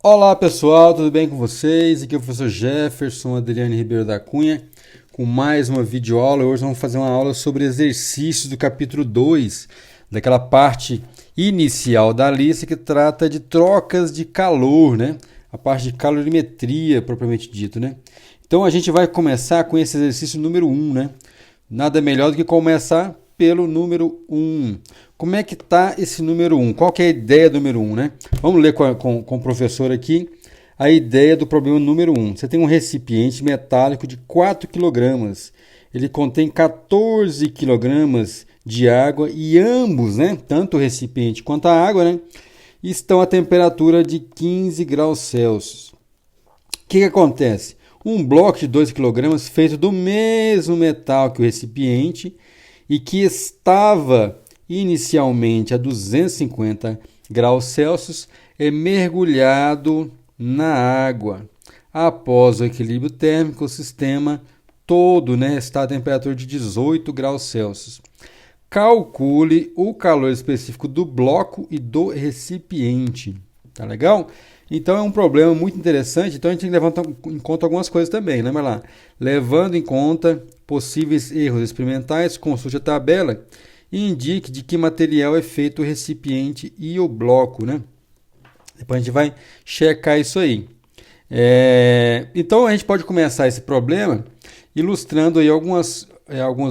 Olá pessoal, tudo bem com vocês? Aqui é o professor Jefferson Adriane Ribeiro da Cunha com mais uma videoaula. Hoje vamos fazer uma aula sobre exercícios do capítulo 2, daquela parte inicial da lista que trata de trocas de calor, né? A parte de calorimetria propriamente dito, né? Então a gente vai começar com esse exercício número 1, né? Nada melhor do que começar pelo número 1. Como é que está esse número 1? Qual que é a ideia do número 1, né? Vamos ler com o professor aqui a ideia do problema número 1. Você tem um recipiente metálico de 4 kg. Ele contém 14 kg de água e ambos, né, tanto o recipiente quanto a água, né, estão a temperatura de 15 graus Celsius. O que acontece? Um bloco de 2 kg feito do mesmo metal que o recipiente e que estava inicialmente a 250 graus Celsius é mergulhado na água. Após o equilíbrio térmico, o sistema todo, né, está a temperatura de 18 graus Celsius. Calcule o calor específico do bloco e do recipiente. Tá legal? Então é um problema muito interessante. Então a gente tem que levar em conta algumas coisas também, né? Vai lá. Levando em conta possíveis erros experimentais, consulte a tabela e indique de que material é feito o recipiente e o bloco, né? Depois a gente vai checar isso aí. Então a gente pode começar esse problema ilustrando aí algumas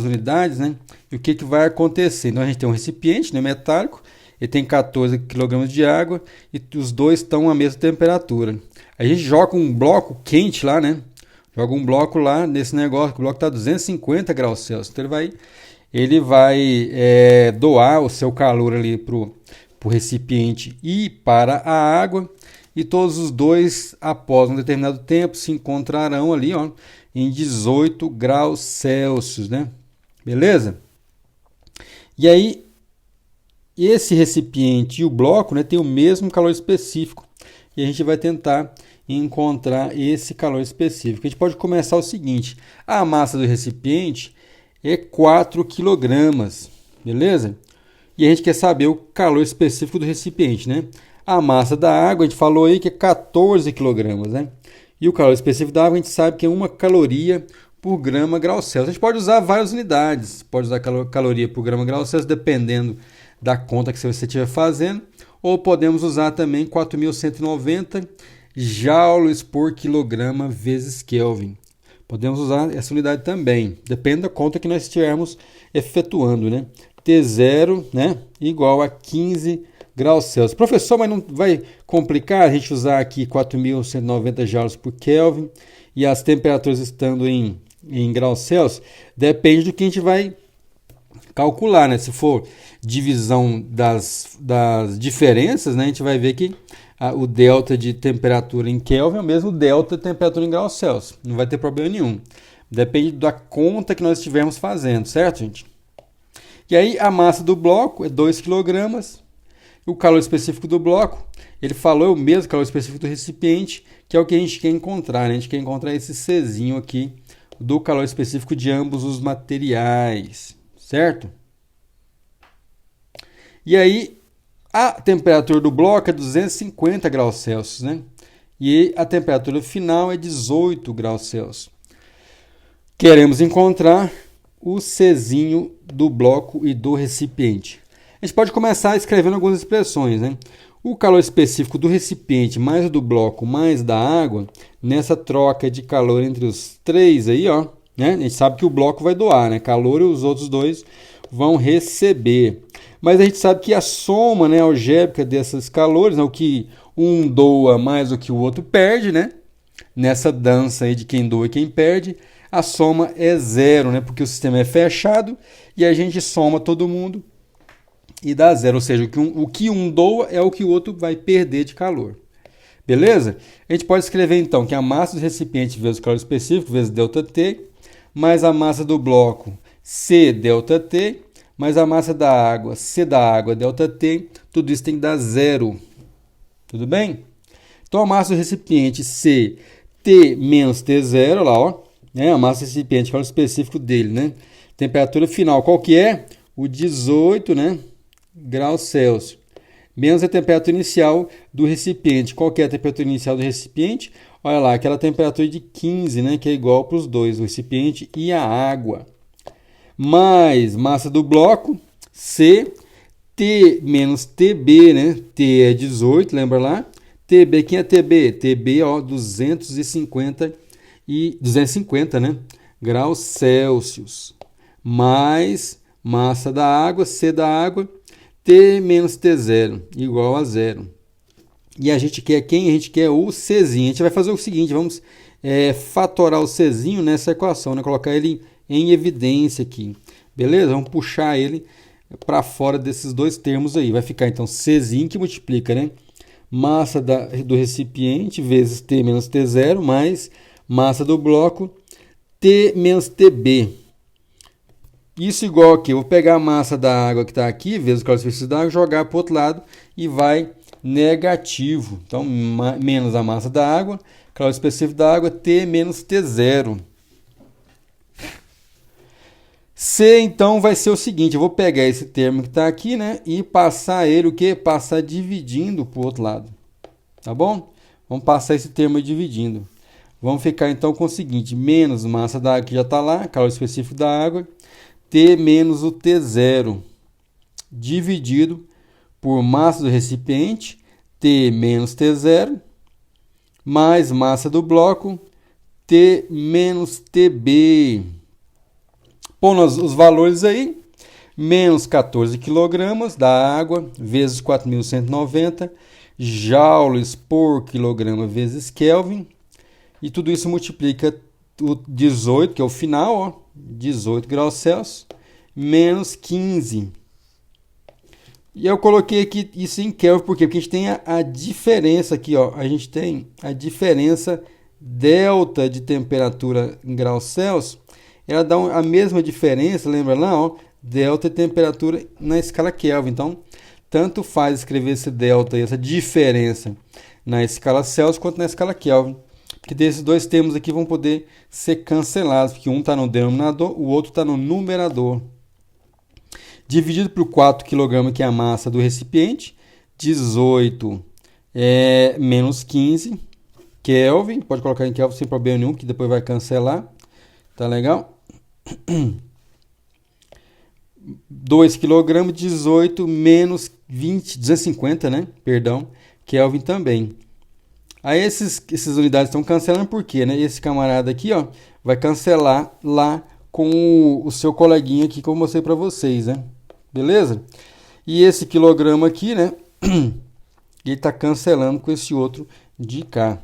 unidades, né? E o que vai acontecer. Então a gente tem um recipiente, né, metálico, ele tem 14 kg de água e os dois estão à mesma temperatura. A gente joga um bloco quente lá, né? Joga um bloco lá nesse negócio, o bloco está a 250 graus Celsius. Então ele vai doar o seu calor ali para o recipiente e para a água. E todos os dois, após um determinado tempo, se encontrarão ali, ó, em 18 graus Celsius, né? Beleza? E aí, esse recipiente e o bloco, né, tem o mesmo calor específico. E a gente vai tentar encontrar esse calor específico. A gente pode começar o seguinte: a massa do recipiente é 4 kg, beleza? E a gente quer saber o calor específico do recipiente, né? A massa da água, a gente falou aí que é 14 kg, né? E o calor específico da água, a gente sabe que é 1 caloria por grama grau Celsius. A gente pode usar várias unidades, pode usar caloria por grama grau Celsius, dependendo da conta que você estiver fazendo, ou podemos usar também 4.190 joules por quilograma vezes Kelvin. Podemos usar essa unidade também, depende da conta que nós estivermos efetuando, né? T0, né, igual a 15 graus Celsius. Professor, mas não vai complicar a gente usar aqui 4.190 joules por Kelvin e as temperaturas estando em graus Celsius? Depende do que a gente vai calcular, né? Se for divisão das diferenças, né, a gente vai ver que o delta de temperatura em Kelvin é o mesmo delta de temperatura em graus Celsius. Não vai ter problema nenhum. Depende da conta que nós estivermos fazendo, certo, gente? E aí a massa do bloco é 2 kg. O calor específico do bloco, ele falou, é o mesmo calor específico do recipiente, que é o que a gente quer encontrar, né? A gente quer encontrar esse Czinho aqui do calor específico de ambos os materiais, certo? E aí a temperatura do bloco é 250 graus Celsius, né? E a temperatura final é 18 graus Celsius. Queremos encontrar o Czinho do bloco e do recipiente. A gente pode começar escrevendo algumas expressões, né? O calor específico do recipiente mais o do bloco mais da água, nessa troca de calor entre os três aí, ó, né? A gente sabe que o bloco vai doar, né? Calor e os outros dois vão receber. Mas a gente sabe que a soma, né, algébrica desses calores, né, o que um doa mais o que o outro perde, né? Nessa dança aí de quem doa e quem perde, a soma é zero, né? Porque o sistema é fechado e a gente soma todo mundo e dá zero, ou seja, o que um doa é o que o outro vai perder de calor. Beleza? A gente pode escrever então que a massa do recipiente vezes o calor específico vezes ΔT, mais a massa do bloco C ΔT, mais a massa da água C da água ΔT, tudo isso tem que dar zero. Tudo bem? Então a massa do recipiente C, T menos T0, lá, ó, né? A massa do recipiente, calor específico dele, né? Temperatura final, qual que é? O 18, né, graus Celsius. menos a temperatura inicial do recipiente. Qual que é a temperatura inicial do recipiente? Olha lá, aquela temperatura de 15, né, que é igual para os dois, o recipiente e a água. Mais massa do bloco, C, T menos TB, né? T é 18, lembra lá? TB, quem é TB? TB, ó, 250, né? Graus Celsius. Mais massa da água, C da água, T menos T0, igual a 0. E a gente quer quem? A gente quer o Czinho. A gente vai fazer o seguinte, vamos fatorar o Czinho nessa equação, né? Colocar ele em evidência aqui. Beleza? Vamos puxar ele para fora desses dois termos aí. Vai ficar então Czinho que multiplica, né? Massa do recipiente vezes T menos T0 mais massa do bloco T menos TB. Isso igual aqui, eu vou pegar a massa da água que está aqui, vezes o calor específico da água, jogar para o outro lado e vai negativo. Então, menos a massa da água, calor específico da água, T menos T0. C, então, vai ser o seguinte, eu vou pegar esse termo que está aqui, né, e passar ele, o quê? Passar dividindo para o outro lado, tá bom? Vamos passar esse termo dividindo. Vamos ficar, então, com o seguinte, menos massa da água que já está lá, calor específico da água, T menos o T0, dividido por massa do recipiente, T menos T0, mais massa do bloco, T menos TB. Pondo os valores aí, menos 14 kg da água, vezes 4.190, joules por quilograma vezes Kelvin, e tudo isso multiplica o 18, que é o final, ó, 18 graus Celsius, menos 15. E eu coloquei aqui isso em Kelvin, por quê? Porque a gente tem a diferença aqui, ó, a gente tem a diferença delta de temperatura em graus Celsius, ela dá a mesma diferença, lembra lá, ó, delta de temperatura na escala Kelvin. Então, tanto faz escrever esse delta, essa diferença na escala Celsius quanto na escala Kelvin. Que desses dois termos aqui vão poder ser cancelados, porque um está no denominador, o outro está no numerador. Dividido por 4 kg, que é a massa do recipiente, 18 menos 15 Kelvin, pode colocar em Kelvin sem problema nenhum, que depois vai cancelar, tá legal? 2 kg, 18 menos 20, 250, né? Perdão, Kelvin também. Aí essas unidades estão cancelando por quê, né? Esse camarada aqui, ó, vai cancelar lá com o seu coleguinha aqui que eu mostrei para vocês, né? Beleza? E esse quilograma aqui, né? Ele está cancelando com esse outro de cá.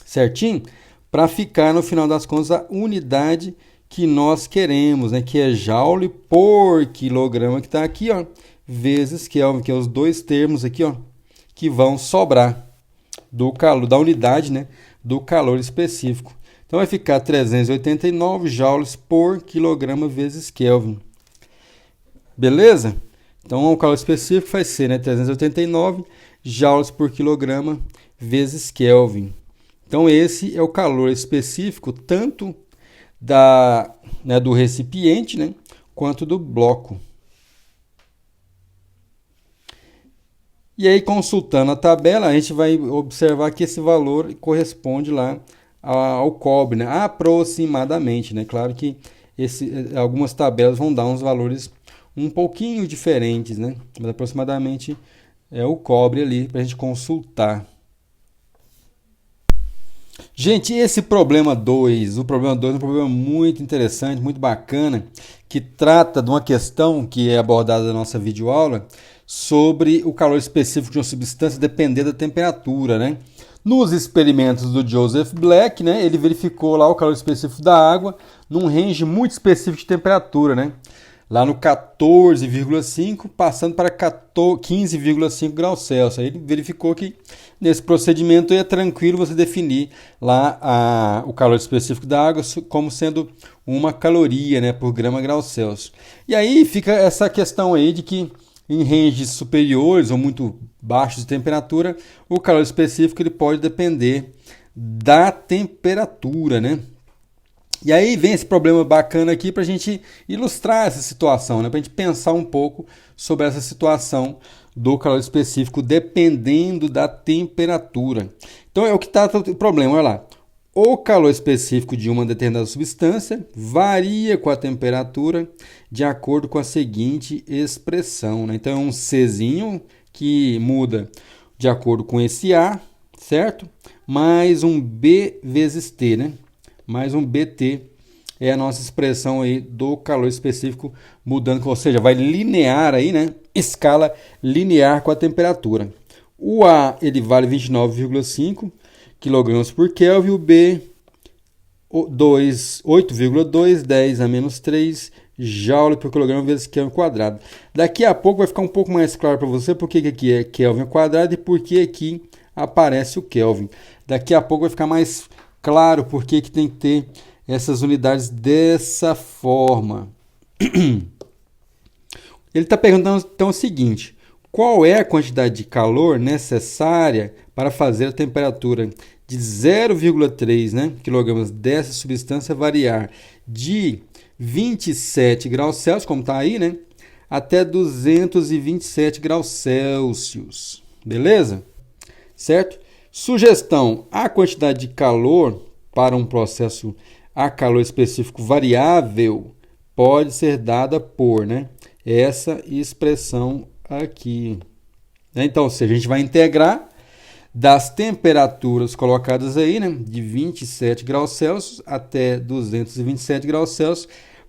Certinho? Para ficar, no final das contas, a unidade que nós queremos, né? Que é joule por quilograma, que está aqui, ó, vezes Kelvin, que é os dois termos aqui, ó, que vão sobrar do calor, da unidade, né, do calor específico. Então vai ficar 389 joules por quilograma vezes Kelvin. Beleza? Então o calor específico vai ser, né, 389 joules por quilograma vezes Kelvin. Então esse é o calor específico tanto do recipiente, né, quanto do bloco. E aí, consultando a tabela, a gente vai observar que esse valor corresponde lá ao cobre, né? Aproximadamente, né? Claro que algumas tabelas vão dar uns valores um pouquinho diferentes, né? Mas aproximadamente é o cobre ali para a gente consultar. Gente, esse problema 2, o problema 2 é um problema muito interessante, muito bacana, que trata de uma questão que é abordada na nossa videoaula sobre o calor específico de uma substância depender da temperatura, né? Nos experimentos do Joseph Black, né, ele verificou lá o calor específico da água num range muito específico de temperatura, né? Lá no 14,5, passando para 15,5 graus Celsius. Aí ele verificou que nesse procedimento é tranquilo você definir lá o calor específico da água como sendo uma caloria, né, por grama graus Celsius. E aí fica essa questão aí de que em ranges superiores ou muito baixos de temperatura, o calor específico ele pode depender da temperatura, né? E aí vem esse problema bacana aqui para a gente ilustrar essa situação, né? Para a gente pensar um pouco sobre essa situação do calor específico, dependendo da temperatura. Então é o que está o problema, olha lá. O calor específico de uma determinada substância varia com a temperatura de acordo com a seguinte expressão, né? Então é um Czinho que muda de acordo com esse A, certo? Mais um B vezes T, né? Mais um BT é a nossa expressão aí do calor específico mudando, ou seja, vai linear aí, né? Escala linear com a temperatura. O A ele vale 29,5 kg por Kelvin, o B 8,2, 10 a menos 3 joule por quilograma vezes Kelvin quadrado. Daqui a pouco vai ficar um pouco mais claro para você por que aqui é Kelvin quadrado e por que aqui aparece o Kelvin. Daqui a pouco vai ficar mais claro por que tem que ter essas unidades dessa forma. Ele está perguntando então o seguinte: qual é a quantidade de calor necessária para fazer a temperatura de 0,3, né, kg dessa substância variar de 27 graus Celsius, como está aí, né, até 227 graus Celsius. Beleza? Certo? Sugestão: a quantidade de calor para um processo a calor específico variável pode ser dada por, né, essa expressão aqui. Então, se a gente vai integrar das temperaturas colocadas aí, né, de 27 graus Celsius até 227 graus Celsius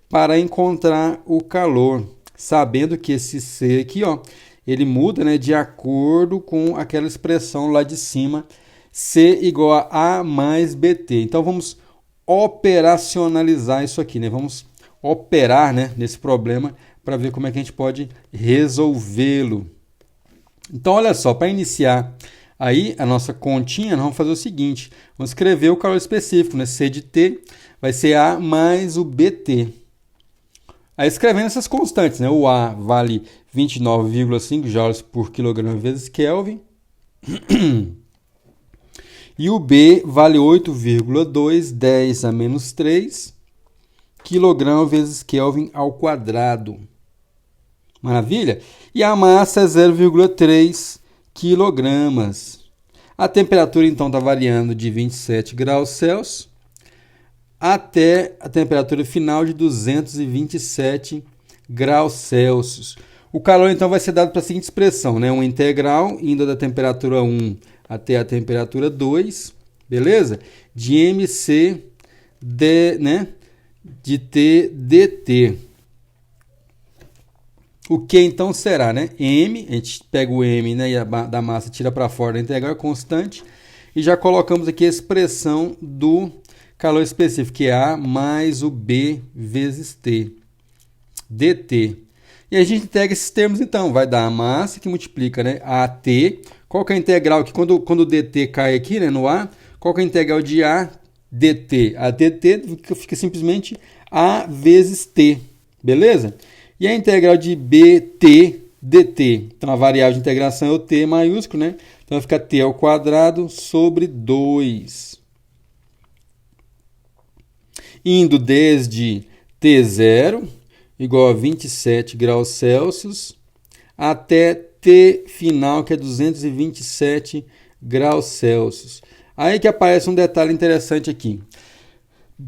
para encontrar o calor, sabendo que esse C aqui, ó, ele muda, né, de acordo com aquela expressão lá de cima, C igual a mais BT. Então, vamos operacionalizar isso aqui, né? Vamos operar, né, nesse problema para ver como é que a gente pode resolvê-lo. Então, olha só, para iniciar aí a nossa continha, nós vamos fazer o seguinte: vamos escrever o calor específico, né? C de T vai ser A mais o BT. Aí escrevendo essas constantes, né? O A vale 29,5 joules por quilograma vezes Kelvin. E o B vale 8,2, 10 a menos 3, kg vezes Kelvin ao quadrado. Maravilha? E a massa é 0,3 kg. A temperatura, então, está variando de 27 graus Celsius até a temperatura final de 227 graus Celsius. O calor, então, vai ser dado para a seguinte expressão, né? Uma integral indo da temperatura 1 até a temperatura 2, beleza? De MC né? De T dt. O que então será, né? M, a gente pega o M, né, e da massa tira para fora da integral constante e já colocamos aqui a expressão do calor específico, que é A mais o B vezes T, dt. E a gente integra esses termos então, vai dar a massa que multiplica, né, AT. Qual que é a integral aqui? Quando o dt cai aqui, né, no A, qual que é a integral de A dt? A dt fica simplesmente A vezes T, beleza? E a integral de bt dt, então a variável de integração é o t maiúsculo, né? Então fica t ao quadrado sobre 2. Indo desde T0, igual a 27 graus Celsius, até T final, que é 227 graus Celsius. Aí que aparece um detalhe interessante aqui.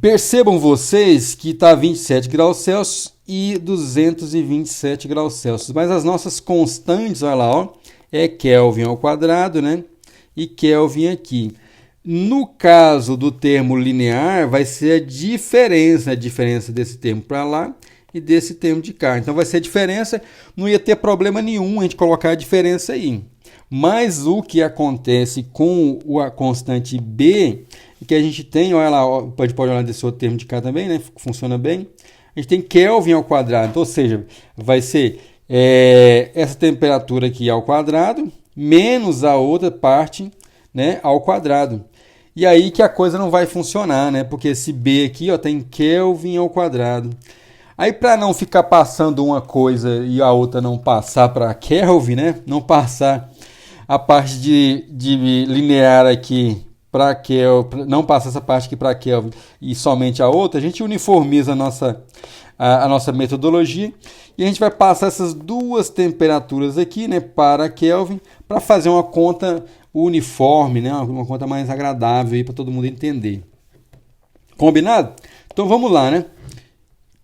Percebam vocês que está 27 graus Celsius e 227 graus Celsius. Mas as nossas constantes, olha lá, ó, é Kelvin ao quadrado, né? E Kelvin aqui. No caso do termo linear, vai ser a diferença desse termo para lá e desse termo de cá. Então vai ser a diferença, não ia ter problema nenhum a gente colocar a diferença aí. Mas o que acontece com a constante B, que a gente tem, olha lá, pode olhar desse outro termo de cá também, né? Funciona bem. A gente tem Kelvin ao quadrado, então, ou seja, vai ser essa temperatura aqui ao quadrado, menos a outra parte, né, ao quadrado. E aí que a coisa não vai funcionar, né? Porque esse B aqui, ó, tem Kelvin ao quadrado. Aí, para não ficar passando uma coisa e a outra não passar para Kelvin, né? Não passar a parte de linear aqui para Kelvin, não passa essa parte aqui para Kelvin e somente a outra, a gente uniformiza a nossa metodologia e a gente vai passar essas duas temperaturas aqui, né, para Kelvin, para fazer uma conta uniforme, né, uma conta mais agradável para todo mundo entender. Combinado? Então vamos lá, né?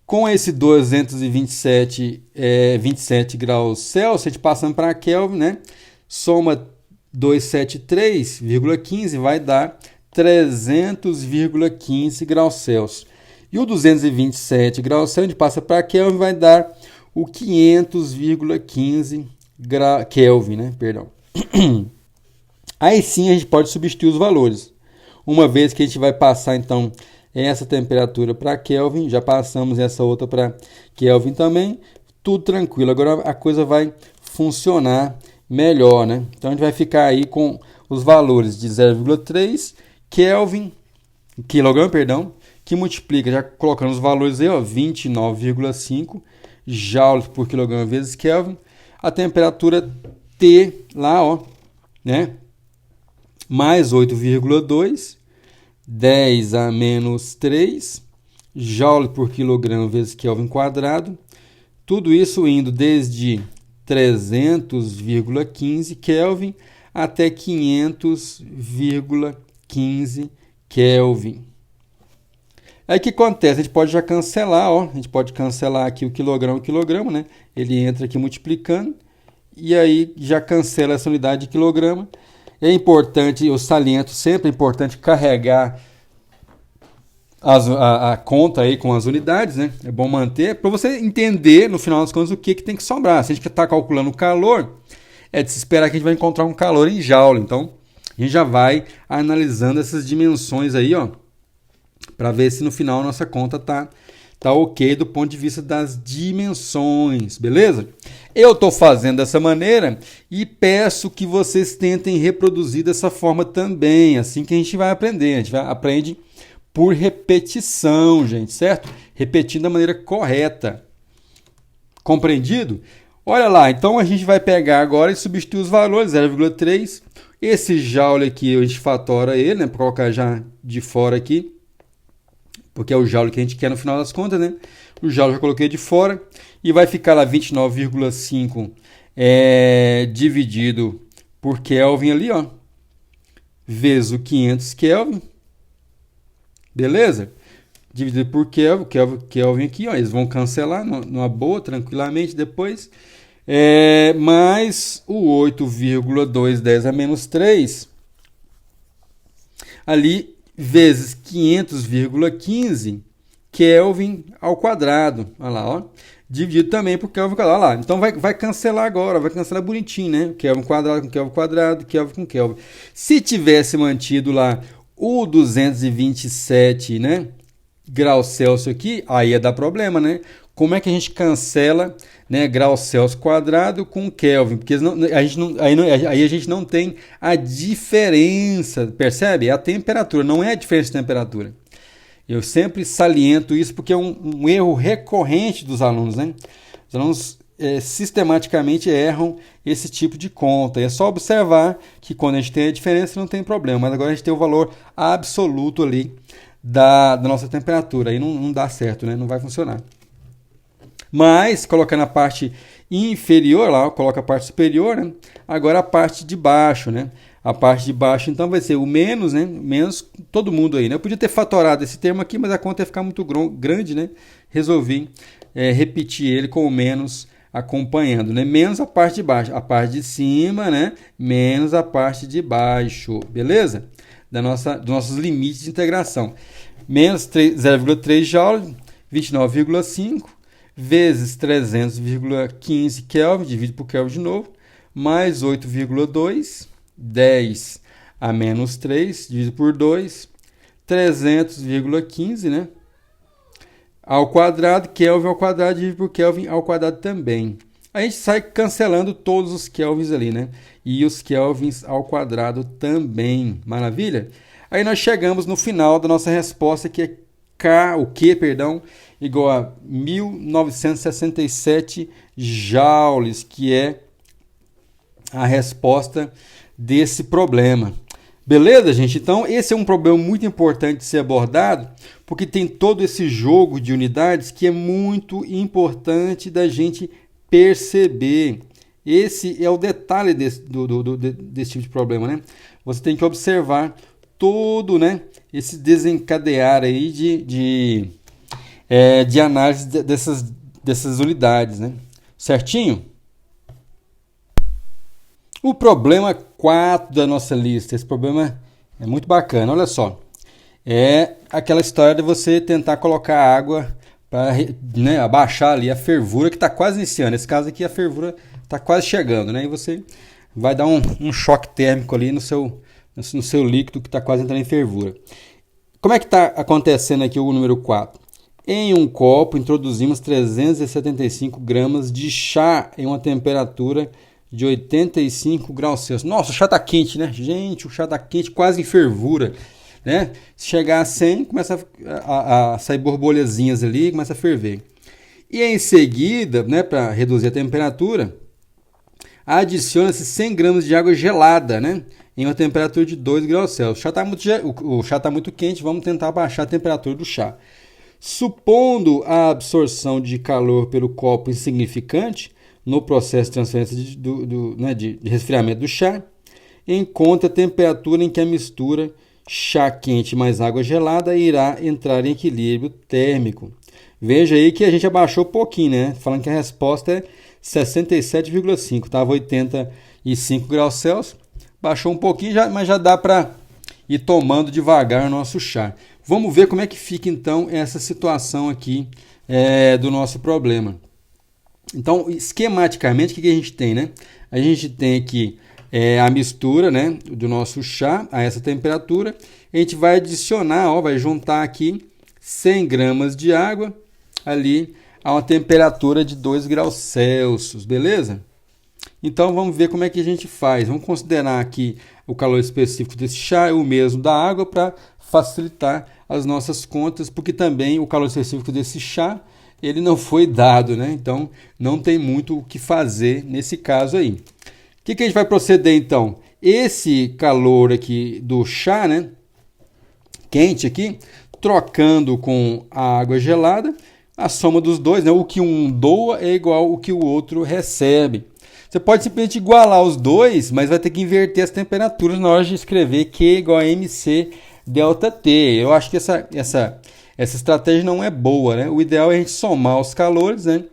Com esse 227 graus Celsius, a gente passando para Kelvin, né? Soma 273,15 vai dar 300,15 graus Celsius. E o 227 graus Celsius, a gente passa para Kelvin, vai dar o 500,15 Kelvin, né? Perdão. Aí sim a gente pode substituir os valores. Uma vez que a gente vai passar, então, essa temperatura para Kelvin, já passamos essa outra para Kelvin também, tudo tranquilo. Agora a coisa vai funcionar melhor, né? Então a gente vai ficar aí com os valores de 0,3 Kelvin, quilograma, perdão, que multiplica, já colocando os valores aí, ó, 29,5 joules por quilograma vezes Kelvin, a temperatura T lá, ó, né? Mais 8,2, 10 a menos 3 joule por quilograma vezes Kelvin quadrado. Tudo isso indo desde 300,15 Kelvin até 500,15 Kelvin. Aí o que acontece? A gente pode já cancelar, ó, a gente pode cancelar aqui o quilograma, né? Ele entra aqui multiplicando e aí já cancela essa unidade de quilograma. É importante, eu saliento sempre, é importante carregar a conta aí com as unidades, né? É bom manter, para você entender, no final das contas, o que tem que sobrar. Se a gente está calculando o calor, é de se esperar que a gente vai encontrar um calor em joule. Então, a gente já vai analisando essas dimensões aí, ó, para ver se no final a nossa conta tá ok do ponto de vista das dimensões, beleza? Eu estou fazendo dessa maneira e peço que vocês tentem reproduzir dessa forma também, assim que a gente vai aprender. A gente aprende por repetição, gente, certo? Repetindo da maneira correta. Compreendido? Olha lá, então a gente vai pegar agora e substituir os valores, 0,3. Esse joule aqui, a gente fatora ele, né? Para colocar já de fora aqui, porque é o joule que a gente quer no final das contas, né? O joule eu já coloquei de fora e vai ficar lá 29,5 dividido por Kelvin ali, ó, vezes o 500 Kelvin, beleza? Dividido por Kelvin aqui, ó, eles vão cancelar numa boa, tranquilamente depois, mais o 8,210 a menos 3 ali, vezes 500,15 Kelvin ao quadrado. Olha lá, ó. Dividido também por Kelvin ao quadrado. Olha lá. Então vai cancelar agora, vai cancelar bonitinho, né? Kelvin quadrado com Kelvin quadrado, Kelvin com Kelvin. Se tivesse mantido lá o 227, né, graus Celsius aqui, aí ia dar problema, né? Como é que a gente cancela, né, graus Celsius quadrado com Kelvin? Porque aí a gente não tem a diferença, percebe? É a temperatura, não é a diferença de temperatura. Eu sempre saliento isso porque é um erro recorrente dos alunos, né? Os alunos sistematicamente erram esse tipo de conta. É só observar que quando a gente tem a diferença não tem problema, mas agora a gente tem o valor absoluto ali da nossa temperatura. Aí não dá certo, né? Não vai funcionar. Mas, colocando a parte inferior lá, coloca a parte superior, né? Agora a parte de baixo, né? A parte de baixo, então, vai ser o menos, né? Menos todo mundo aí, né? Eu podia ter fatorado esse termo aqui, mas a conta ia ficar muito grande, né? Resolvi repetir ele com o menos acompanhando, né? Menos a parte de baixo. A parte de cima, né? Menos a parte de baixo, beleza? Dos nossos limites de integração. Menos 0,3 joule, 29,5 vezes 300,15 Kelvin, dividido por Kelvin de novo, mais 8,2, 10 a menos 3, dividido por 2, 300,15, né? Ao quadrado, Kelvin ao quadrado, dividido por Kelvin ao quadrado também. A gente sai cancelando todos os Kelvins ali, né? E os Kelvins ao quadrado também. Maravilha? Aí nós chegamos no final da nossa resposta, que é Q, igual a 1967 joules, que é a resposta desse problema. Beleza, gente? Então, esse é um problema muito importante de ser abordado, porque tem todo esse jogo de unidades que é muito importante da gente perceber. Esse é o detalhe desse tipo de problema, né? Você tem que observar todo, né, esse desencadear aí de análise dessas unidades, né? Certinho? O problema 4 da nossa lista, esse problema é muito bacana, olha só. É aquela história de você tentar colocar água para, né, abaixar ali a fervura que está quase iniciando. Nesse caso aqui a fervura está quase chegando, né? E você vai dar um choque térmico ali no seu líquido que está quase entrando em fervura. Como é que está acontecendo aqui o número 4? Em um copo introduzimos 375 gramas de chá em uma temperatura de 85 graus Celsius. Nossa, o chá tá quente, né? Gente, o chá tá quente, quase em fervura, né? Se chegar a 100, começa a sair borbolhazinhas ali, começa a ferver. E em seguida, né, para reduzir a temperatura, adiciona-se 100 gramas de água gelada, né? Em uma temperatura de 2 graus Celsius. O chá está muito quente, vamos tentar baixar a temperatura do chá. Supondo a absorção de calor pelo copo insignificante, no processo de transferência de resfriamento do chá, encontre a temperatura em que a mistura chá quente mais água gelada irá entrar em equilíbrio térmico. Veja aí que a gente abaixou um pouquinho, né? Falando que a resposta é 67,5. Estava 85 graus Celsius. Baixou um pouquinho, mas já dá para ir tomando devagar o nosso chá. Vamos ver como é que fica então essa situação aqui do nosso problema. Então, esquematicamente, o que a gente tem, né? A gente tem aqui a mistura, né, do nosso chá a essa temperatura. A gente vai adicionar, ó, vai juntar aqui 100 gramas de água ali a uma temperatura de 2 graus Celsius, beleza? Então, vamos ver como é que a gente faz. Vamos considerar aqui o calor específico desse chá é o mesmo da água para facilitar as nossas contas, porque também o calor específico desse chá ele não foi dado, né? Então, não tem muito o que fazer nesse caso aí. O que a gente vai proceder, então? Esse calor aqui do chá, né? Quente aqui, trocando com a água gelada, a soma dos dois, né? O que um doa é igual ao que o outro recebe. Você pode simplesmente igualar os dois, mas vai ter que inverter as temperaturas na hora de escrever Q igual a MC delta T. Eu acho que essa estratégia não é boa, né? O ideal é a gente somar os calores, né?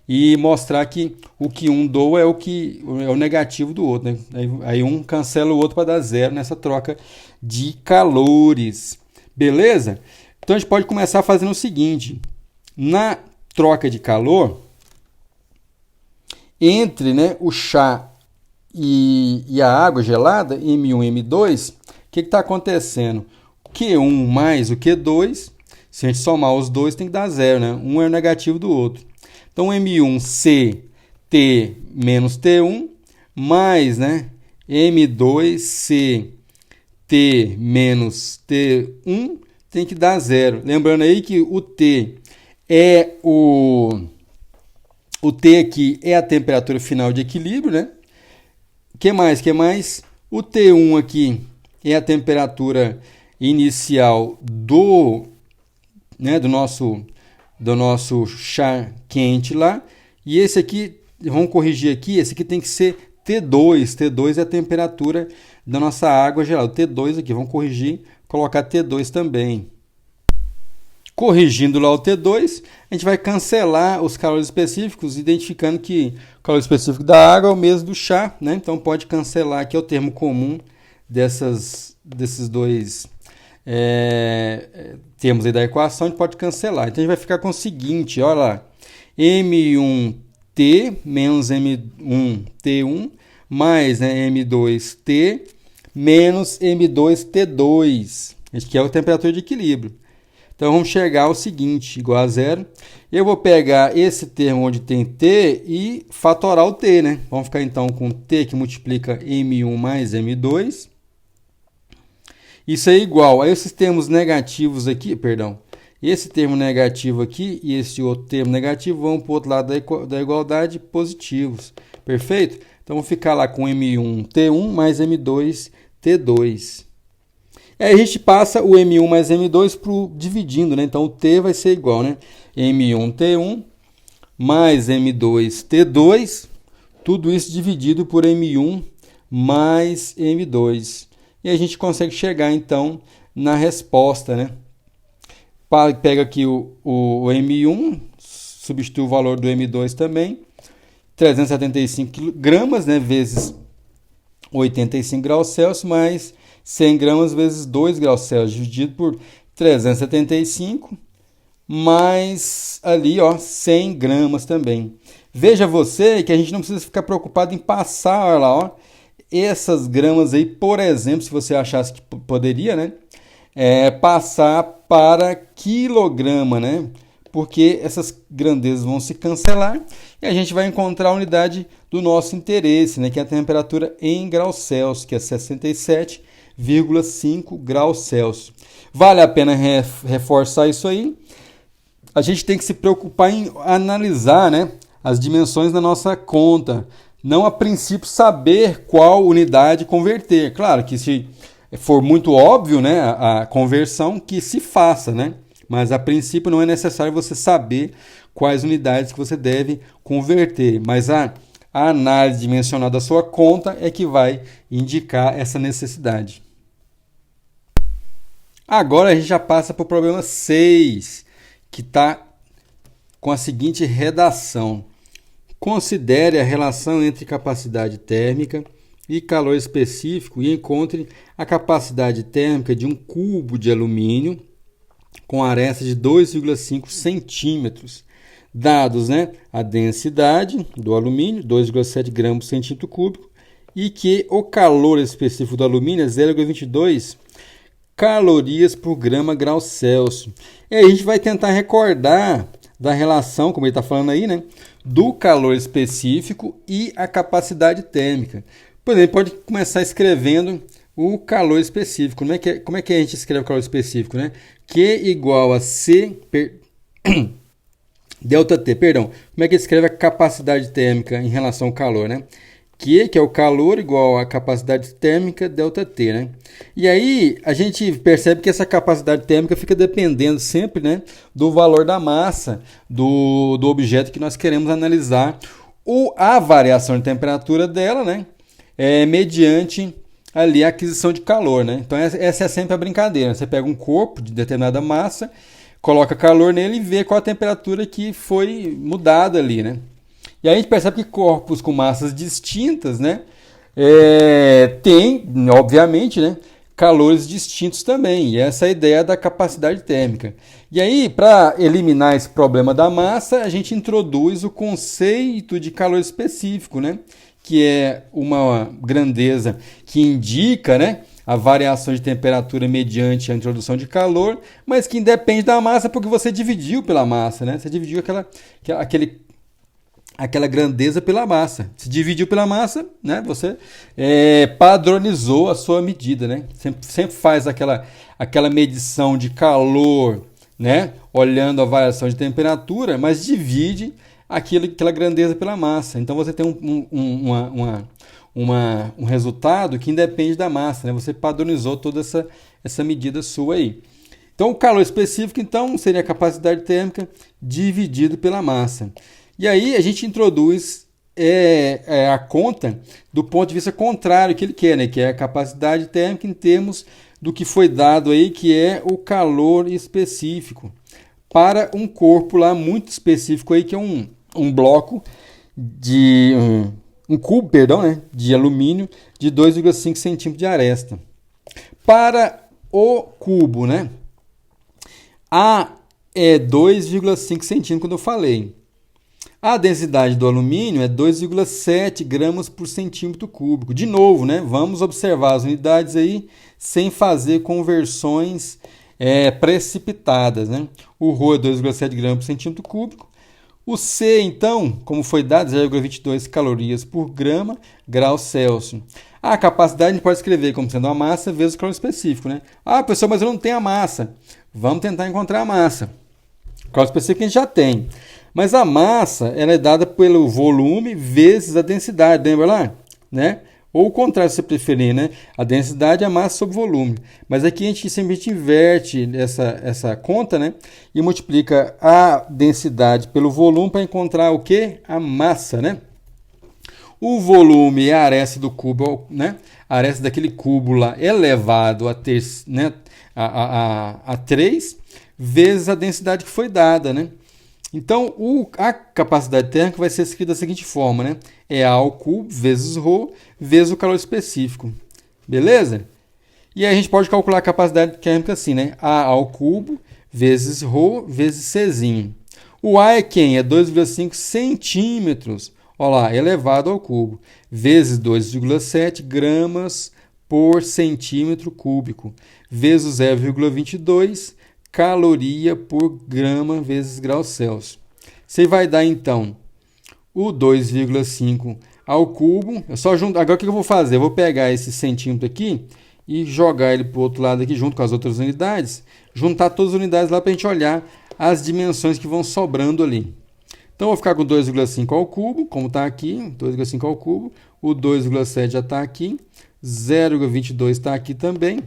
E mostrar que o que um doa é o negativo do outro, né? Aí um cancela o outro para dar zero nessa troca de calores. Beleza? Então a gente pode começar fazendo o seguinte. Na troca de calor, entre, né, o chá e a água gelada, M1 e M2, o que está acontecendo? O Q1 mais o Q2, se a gente somar os dois, tem que dar zero, né? Um é o negativo do outro. Então, M1C T menos T1 mais, né, M2C T menos T1 tem que dar zero. Lembrando aí que o T é o T aqui é a temperatura final de equilíbrio, né? Que mais? O T1 aqui é a temperatura inicial do nosso chá quente lá. E esse aqui, vamos corrigir aqui, esse aqui tem que ser T2. T2 é a temperatura da nossa água gelada. T2 aqui, vamos corrigir, colocar T2 também. Corrigindo lá o T2, a gente vai cancelar os calores específicos, identificando que o calor específico da água é o mesmo do chá, né? Então pode cancelar aqui, é o termo comum desses dois termos aí da equação, a gente pode cancelar. Então a gente vai ficar com o seguinte, olha lá, M1T menos M1T1 mais, né, M2T menos M2T2, que é a temperatura de equilíbrio. Então, vamos chegar ao seguinte, igual a zero. Eu vou pegar esse termo onde tem T e fatorar o T, né? Vamos ficar, então, com T que multiplica M1 mais M2. Isso é igual a esses termos negativos aqui, perdão. Esse termo negativo aqui e esse outro termo negativo vão para o outro lado da igualdade positivos. Perfeito? Então, vamos ficar lá com M1T1 mais M2T2. Aí a gente passa o M1 mais M2 dividindo, né? Então o T vai ser igual, né? M1T1 mais M2T2, tudo isso dividido por M1 mais M2. E a gente consegue chegar, então, na resposta, né? Pega aqui o M1, substitui o valor do M2 também, 375 gramas, né, vezes 85 graus Celsius, mais 100 gramas vezes 2 graus Celsius, dividido por 375, mais ali, ó, 100 gramas também. Veja você que a gente não precisa ficar preocupado em passar, olha lá, ó, essas gramas aí, por exemplo, se você achasse que poderia, né, passar para quilograma, né? Porque essas grandezas vão se cancelar e a gente vai encontrar a unidade do nosso interesse, né? Que é a temperatura em graus Celsius, que é 67,5 graus Celsius. Vale a pena reforçar isso aí. A gente tem que se preocupar em analisar, né, as dimensões da nossa conta. Não, a princípio, saber qual unidade converter. Claro que se for muito óbvio, né, a conversão, que se faça, né? Mas a princípio não é necessário você saber quais unidades que você deve converter. Mas a análise dimensional da sua conta é que vai indicar essa necessidade. Agora a gente já passa para o problema 6, que está com a seguinte redação. Considere a relação entre capacidade térmica e calor específico e encontre a capacidade térmica de um cubo de alumínio com aresta de 2,5 centímetros. Dados, né, a densidade do alumínio, 2,7 gramas por centímetro cúbico, e que o calor específico do alumínio é 0,22 calorias por grama grau Celsius. E aí a gente vai tentar recordar da relação, como ele está falando aí, né, do calor específico e a capacidade térmica. Por exemplo, pode começar escrevendo o calor específico. Como é que a gente escreve o calor específico, né? Q igual a C delta T, perdão. Como é que escreve a capacidade térmica em relação ao calor, né? Q, que é o calor, igual a capacidade térmica delta T, né? E aí a gente percebe que essa capacidade térmica fica dependendo sempre, né, do valor da massa do objeto que nós queremos analisar, ou a variação de temperatura dela, né? Mediante ali a aquisição de calor, né? Então essa é sempre a brincadeira. Você pega um corpo de determinada massa, coloca calor nele e vê qual a temperatura que foi mudada ali, né? E aí a gente percebe que corpos com massas distintas, né, tem, obviamente, né, calores distintos também. E essa é a ideia da capacidade térmica. E aí, para eliminar esse problema da massa, a gente introduz o conceito de calor específico, né, que é uma grandeza que indica, né, a variação de temperatura mediante a introdução de calor, mas que independe da massa porque você dividiu pela massa, né? Você dividiu aquela grandeza pela massa. Se dividiu pela massa, né? Você padronizou a sua medida, né? Sempre faz aquela medição de calor, né, olhando a variação de temperatura, mas divide aquela grandeza pela massa. Então você tem um resultado que independe da massa, né? Você padronizou toda essa medida sua aí. Então o calor específico, então, seria a capacidade térmica dividido pela massa. E aí a gente introduz a conta do ponto de vista contrário que ele quer, né? Que é a capacidade térmica em termos do que foi dado aí, que é o calor específico, para um corpo lá muito específico aí, que é um bloco de um cubo, perdão, né, de alumínio de 2,5 centímetros de aresta. Para o cubo, né, A é 2,5 centímetros, quando eu falei. A densidade do alumínio é 2,7 gramas por centímetro cúbico. De novo, né, vamos observar as unidades aí sem fazer conversões precipitadas, né? O ρ é 2,7 gramas por centímetro cúbico. O C, então, como foi dado, 0,22 calorias por grama grau Celsius. A capacidade a gente pode escrever como sendo a massa vezes o calor específico, né? Ah, pessoal, mas eu não tenho a massa. Vamos tentar encontrar a massa. O calor específico a gente já tem. Mas a massa ela é dada pelo volume vezes a densidade, lembra lá? Né? Ou o contrário, se você preferir, né? A densidade é a massa sobre volume. Mas aqui a gente simplesmente inverte essa conta, né? E multiplica a densidade pelo volume para encontrar o quê? A massa, né? O volume é a aresta do cubo, né? A aresta daquele cubo lá elevado né? a 3 vezes a densidade que foi dada, né? Então, a capacidade térmica vai ser escrita da seguinte forma, né? É A ao cubo vezes ρ vezes o calor específico. Beleza? E aí a gente pode calcular a capacidade térmica assim, né? A ao cubo vezes ρ vezes Czinho. O A é quem? É 2,5 centímetros. Olha lá, elevado ao cubo. Vezes 2,7 gramas por centímetro cúbico. Vezes 0,22 caloria por grama vezes graus Celsius. Você vai dar, então, o 2,5 ao cubo. Eu só junto. Agora o que eu vou fazer? Eu vou pegar esse centímetro aqui e jogar ele para o outro lado aqui, junto com as outras unidades. Juntar todas as unidades lá para a gente olhar as dimensões que vão sobrando ali. Então, eu vou ficar com 2,5 ao cubo, como está aqui, 2,5 ao cubo. O 2,7 já está aqui. 0,22 está aqui também.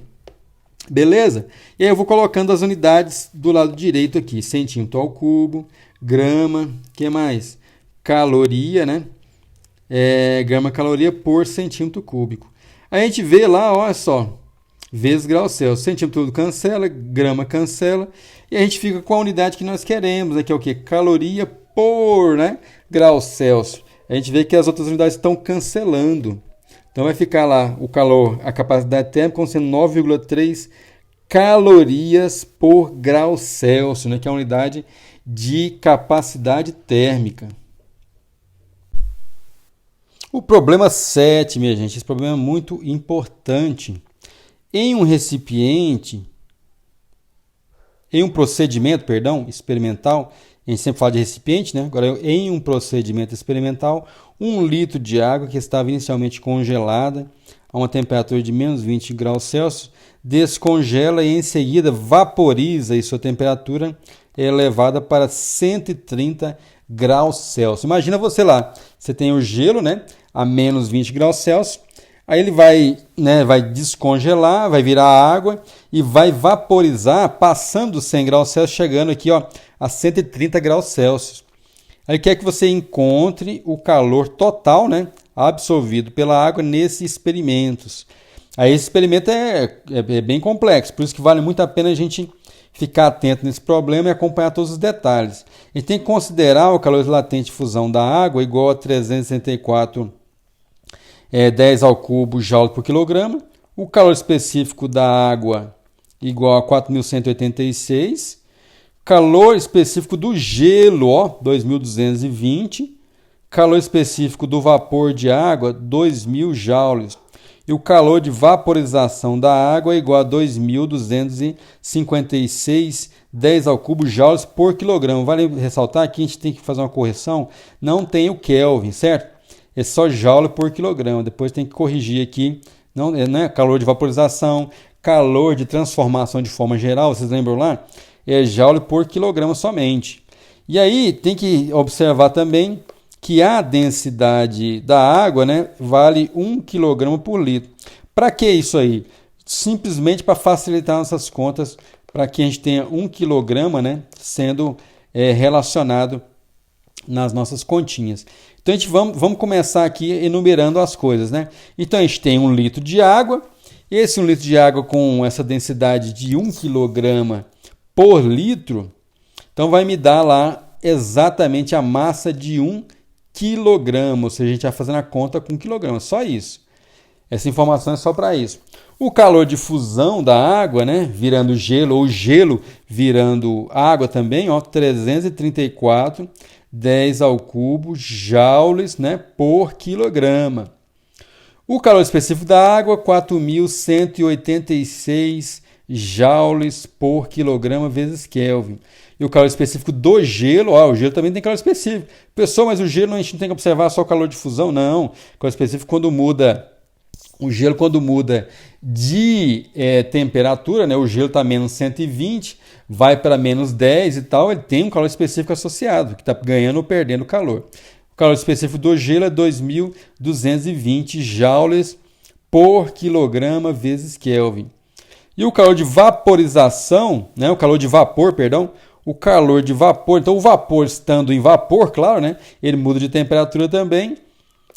Beleza? E aí eu vou colocando as unidades do lado direito aqui. Centímetro ao cubo, grama, o que mais? Caloria, né? Grama caloria por centímetro cúbico. Aí a gente vê lá, olha só, vezes graus Celsius. Centímetro tudo cancela, grama cancela. E a gente fica com a unidade que nós queremos, né? Que é o quê? Caloria por, né? Graus Celsius. A gente vê que as outras unidades estão cancelando. Então vai ficar lá o calor, a capacidade térmica, como sendo 9,3 calorias por grau Celsius, né, que é a unidade de capacidade térmica. O problema 7, minha gente, esse problema é muito importante. Em um recipiente, em um procedimento, experimental, a gente sempre fala de recipiente, né? Agora, em um procedimento experimental, 1 litro de água que estava inicialmente congelada a uma temperatura de menos 20 graus Celsius, descongela e em seguida vaporiza e sua temperatura é elevada para 130 graus Celsius. Imagina você lá, você tem o gelo, né, a menos 20 graus Celsius, aí ele vai descongelar, vai virar água e vai vaporizar, passando dos 100 graus Celsius, chegando aqui ó, a 130 graus Celsius. Aí quer que você encontre o calor total, né, absorvido pela água nesses experimentos. Aí esse experimento é bem complexo, por isso que vale muito a pena a gente ficar atento nesse problema e acompanhar todos os detalhes. A gente tem que considerar o calor latente de fusão da água igual a 364 10 ao cubo joule por quilograma. O calor específico da água igual a 4.186. Calor específico do gelo, ó, 2.220. Calor específico do vapor de água, 2.000 joules. E o calor de vaporização da água é igual a 2.256 10 ao cubo joules por quilograma. Vale ressaltar que a gente tem que fazer uma correção. Não tem o Kelvin, certo? É só joule por quilograma. Depois tem que corrigir aqui. Não, né? Calor de vaporização, calor de transformação de forma geral. Vocês lembram lá? É joule por quilograma somente. E aí tem que observar também que a densidade da água, né, vale 1 kg por litro. Para que isso aí? Simplesmente para facilitar nossas contas, para que a gente tenha 1 kg, né, sendo relacionado nas nossas continhas. Então vamos começar aqui enumerando as coisas, né? Então a gente tem 1 litro de água. Esse 1 litro de água com essa densidade de 1 kg por litro, então vai me dar lá exatamente a massa de 1 quilograma, ou seja, a gente vai fazendo a conta com quilograma, só isso. Essa informação é só para isso. O calor de fusão da água, né, virando gelo, ou gelo virando água também, ó, 334 10 ao cubo joules, né, por quilograma. O calor específico da água, 4.186 joules por quilograma vezes Kelvin. E o calor específico do gelo, o gelo também tem calor específico. Pessoal, mas o gelo a gente não tem que observar só o calor de fusão, não. O calor específico quando muda, o gelo quando muda de temperatura, né? O gelo está menos 120, vai para menos 10 e tal, ele tem um calor específico associado, que está ganhando ou perdendo calor. calor específico do gelo é 2.220 joules por quilograma vezes Kelvin. E o calor de vaporização, né, o calor de vapor, perdão, o calor de vapor, então o vapor estando em vapor, claro, né, ele muda de temperatura também.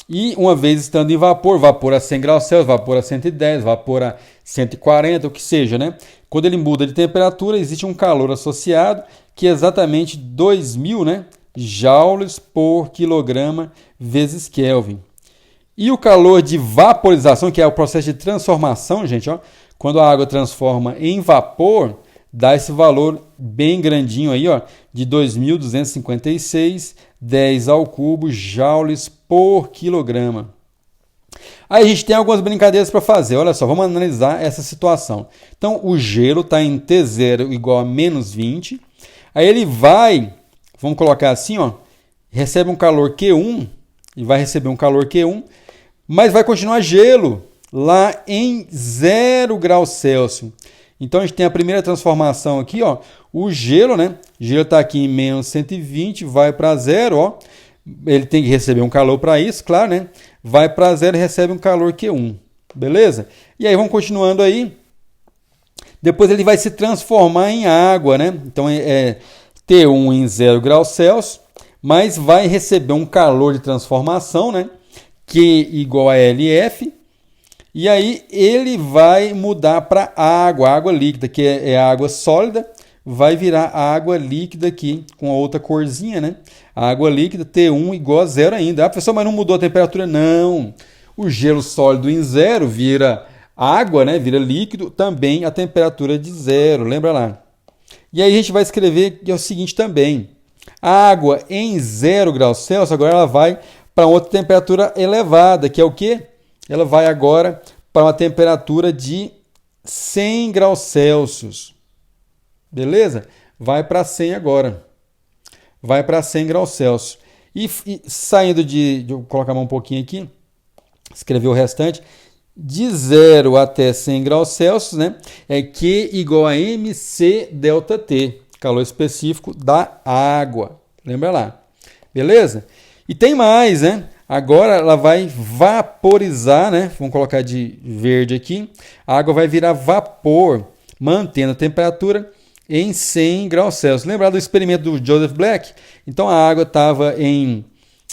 E uma vez estando em vapor, vapor a 100 graus Celsius, vapor a 110, vapor a 140, o que seja, né? Quando ele muda de temperatura, existe um calor associado, que é exatamente 2.000, né, joules por quilograma vezes Kelvin. E o calor de vaporização, que é o processo de transformação, gente, ó, quando a água transforma em vapor, dá esse valor bem grandinho aí, ó, de 2.256, 10 ao cubo, joules por quilograma. Aí a gente tem algumas brincadeiras para fazer. Olha só, vamos analisar essa situação. Então, o gelo está em T0 igual a menos 20. Aí ele vai, vamos colocar assim, ó, recebe um calor Q1, e vai receber um calor Q1, mas vai continuar gelo lá em 0 graus Celsius. Então a gente tem a primeira transformação aqui, ó, o gelo, né? O gelo está aqui em menos 120, vai para 0, ó. Ele tem que receber um calor para isso, claro, né? Vai para 0 e recebe um calor Q1, beleza? E aí vamos continuando aí. Depois ele vai se transformar em água, né? Então é T1 em 0 graus Celsius, mas vai receber um calor de transformação, né? Q igual a LF. E aí ele vai mudar para água líquida, que é água sólida, vai virar água líquida aqui, com a outra corzinha, né? A água líquida, T1 igual a 0 ainda. Ah, professor, mas não mudou a temperatura? Não. O gelo sólido em 0 vira água, né? Vira líquido, também a temperatura de 0, lembra lá. E aí a gente vai escrever que é o seguinte também. A água em 0 graus Celsius, agora ela vai para outra temperatura elevada, que é o quê? Ela vai agora para uma temperatura de 100 graus Celsius. Beleza? Vai para 100 agora. Vai para 100 graus Celsius. E saindo vou colocar a mão um pouquinho aqui, escrever o restante. De 0 até 100 graus Celsius, né? É Q igual a MC delta T, calor específico da água. Lembra lá. Beleza? E tem mais, né? Agora ela vai vaporizar, né? Vamos colocar de verde aqui. A água vai virar vapor, mantendo a temperatura em 100 graus Celsius. Lembra do experimento do Joseph Black? Então a água estava em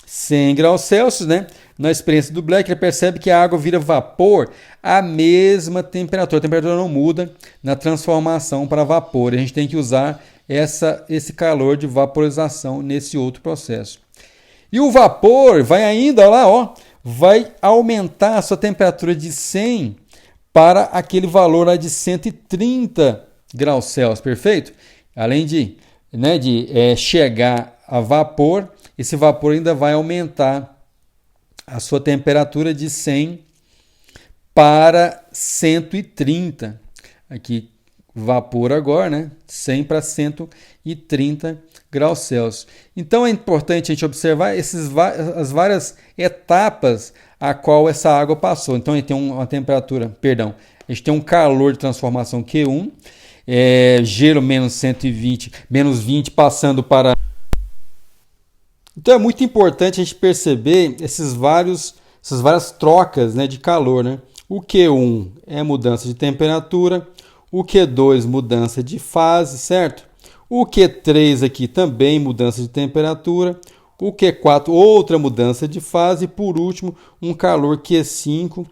100 graus Celsius, né? Na experiência do Black, ele percebe que a água vira vapor à mesma temperatura. A temperatura não muda na transformação para vapor. A gente tem que usar esse calor de vaporização nesse outro processo. E o vapor vai ainda, olha lá, ó, vai aumentar a sua temperatura de 100 para aquele valor lá de 130 graus Celsius, perfeito? Além de chegar a vapor, esse vapor ainda vai aumentar a sua temperatura de 100 para 130. Aqui, vapor agora, né? 100 para 130 graus Celsius. Então é importante a gente observar as várias etapas a qual essa água passou. Então a gente tem uma temperatura, perdão, a gente tem um calor de transformação Q1, gelo menos 120, menos 20 passando para... Então é muito importante a gente perceber essas várias trocas, né, de calor, né? O Q1 é mudança de temperatura, o Q2 mudança de fase, certo? O Q3 aqui também mudança de temperatura, o Q4 outra mudança de fase e por último um calor Q5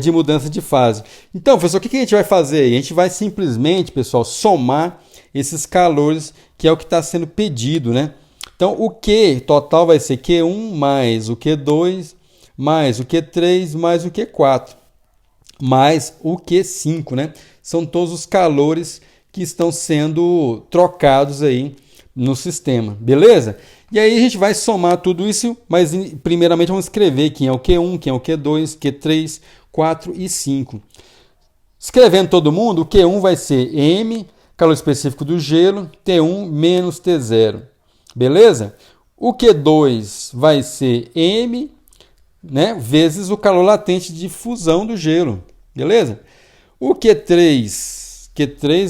de mudança de fase. Então, professor, o que a gente vai fazer aí? A gente vai simplesmente, pessoal, somar esses calores, que é o que está sendo pedido, né? Então, o Q total vai ser Q1 mais o Q2, mais o Q3, mais o Q4, mais o Q5, né? São todos os calores que estão sendo trocados aí no sistema, beleza? E aí a gente vai somar tudo isso, mas primeiramente vamos escrever quem é o Q1, quem é o Q2, Q3, 4 e 5. Escrevendo todo mundo, o Q1 vai ser M, calor específico do gelo, T1 menos T0. Beleza? O Q2 vai ser M, né, vezes o calor latente de fusão do gelo. Beleza? O Q3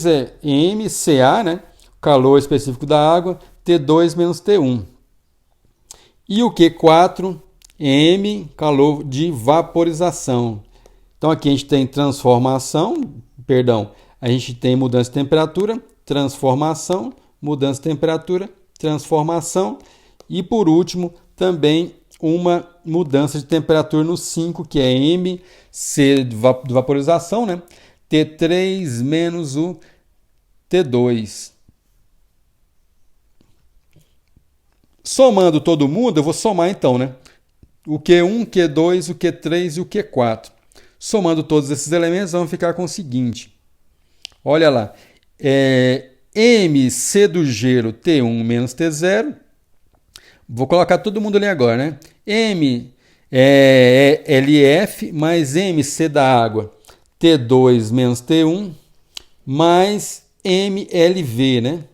é MCA, né, calor específico da água, T2 menos T1. E o Q4, M, calor de vaporização. Então aqui a gente tem a gente tem mudança de temperatura, transformação, mudança de temperatura, transformação e por último também uma mudança de temperatura no 5, que é M, C de vaporização, né? T3 menos o T2. Somando todo mundo, eu vou somar então, né? O Q1, Q2, o Q3 e o Q4. Somando todos esses elementos, vamos ficar com o seguinte. Olha lá. MC do gelo, T1 menos T0. Vou colocar todo mundo ali agora, né? M LF mais MC da água, T2 menos T1, mais MLV, né?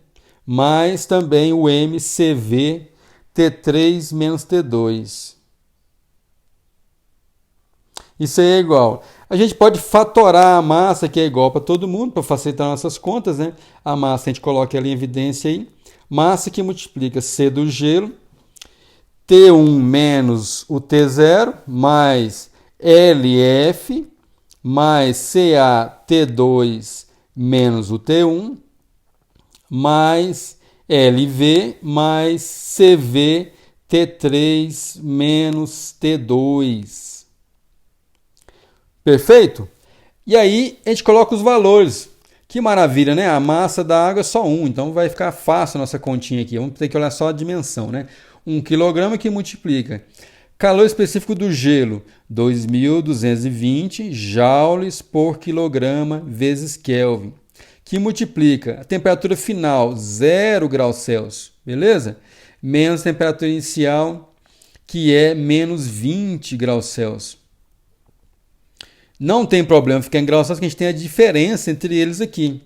Mais também o MCV, T3 menos T2. Isso aí é igual. A gente pode fatorar a massa, que é igual para todo mundo, para facilitar nossas contas, né? A massa a gente coloca ali em evidência aí. Massa que multiplica C do gelo, T1 menos o T0, mais LF, mais CA T2 menos o T1, mais LV, mais CV T3 menos T2. Perfeito? E aí a gente coloca os valores. Que maravilha, né? A massa da água é só 1, então vai ficar fácil a nossa continha aqui. Vamos ter que olhar só a dimensão, né? 1 kg que multiplica. Calor específico do gelo, 2.220 joules por quilograma vezes Kelvin. Que multiplica a temperatura final, 0 graus Celsius, beleza? Menos a temperatura inicial, que é menos 20 graus Celsius. Não tem problema ficar em graus Celsius, porque a gente tem a diferença entre eles aqui.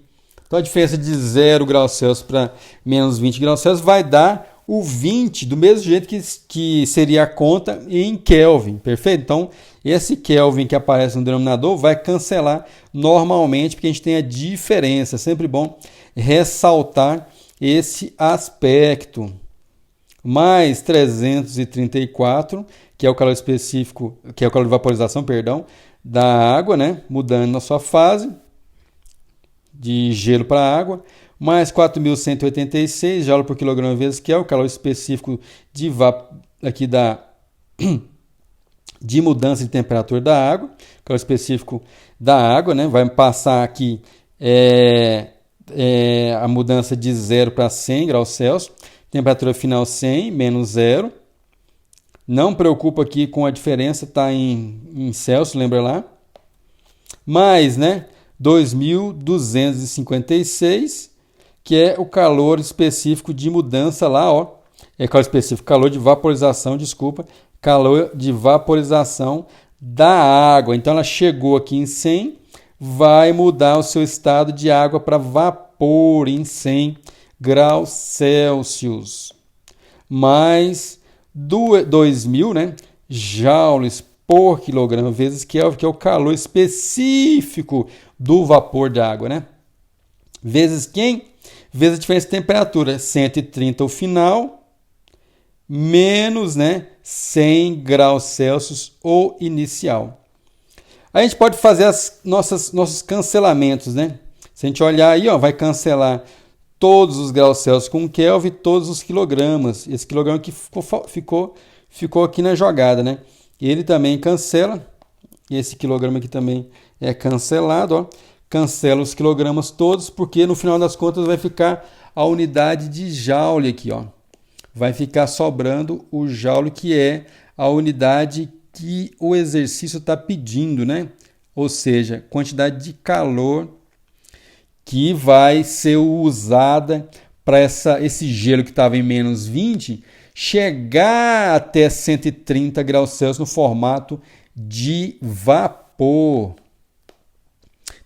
Então a diferença de 0 graus Celsius para menos 20 graus Celsius vai dar o 20, do mesmo jeito que seria a conta em Kelvin, perfeito? Então esse Kelvin que aparece no denominador vai cancelar normalmente, porque a gente tem a diferença. É sempre bom ressaltar esse aspecto. Mais 334, que é o calor específico, que é o calor de vaporização, perdão, da água, né? Mudando na sua fase de gelo para água, mais 4.186 joules por quilograma vezes, que é o calor específico aqui de mudança de temperatura da água, calor específico da água, né? Vai passar aqui a mudança de 0 para 100 graus Celsius, temperatura final 100 menos 0. Não preocupa aqui com a diferença, está em Celsius, lembra lá? Mais, né? 2.256, que é o calor específico de mudança lá, ó. É calor específico, calor de vaporização, desculpa. Calor de vaporização da água. Então ela chegou aqui em 100, vai mudar o seu estado de água para vapor em 100 graus Celsius. Mais 2.000, né, joules por quilograma vezes Kelvin, que é o calor específico do vapor de água, né? Vezes quem? Vezes a diferença de temperatura, 130 o final, menos, né, 100 graus Celsius o inicial. A gente pode fazer nossos cancelamentos, né? Se a gente olhar aí, ó, vai cancelar todos os graus Celsius com Kelvin, todos os quilogramas. Esse quilograma que ficou aqui na jogada, né? Ele também cancela. Esse quilograma aqui também é cancelado, ó. Cancela os quilogramas todos, porque no final das contas vai ficar a unidade de joule aqui, ó. Vai ficar sobrando o joule, que é a unidade que o exercício está pedindo, né? Ou seja, quantidade de calor que vai ser usada para esse gelo que estava em menos 20 chegar até 130 graus Celsius no formato de vapor.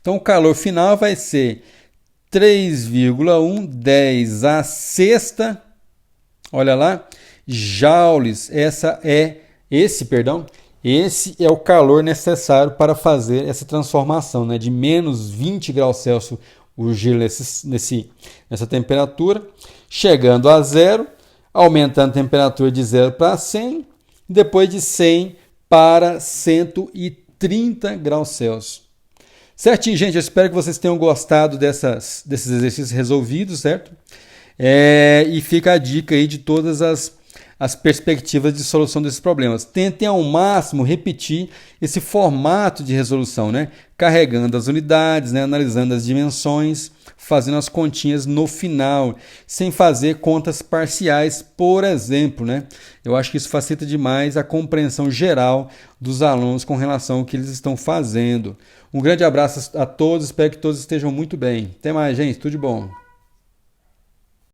Então o calor final vai ser 3,110 a sexta, olha lá, joules. Esse é o calor necessário para fazer essa transformação, né, de menos 20 graus Celsius o gelo nessa temperatura, chegando a 0, aumentando a temperatura de 0 para 100, depois de 100 para 130 graus Celsius. Certinho, gente? Eu espero que vocês tenham gostado desses exercícios resolvidos, certo? E fica a dica aí de todas as perspectivas de solução desses problemas. Tentem ao máximo repetir esse formato de resolução, né? Carregando as unidades, né? Analisando as dimensões, fazendo as continhas no final, sem fazer contas parciais, por exemplo, né? Eu acho que isso facilita demais a compreensão geral dos alunos com relação ao que eles estão fazendo. Um grande abraço a todos, espero que todos estejam muito bem. Até mais, gente, tudo de bom.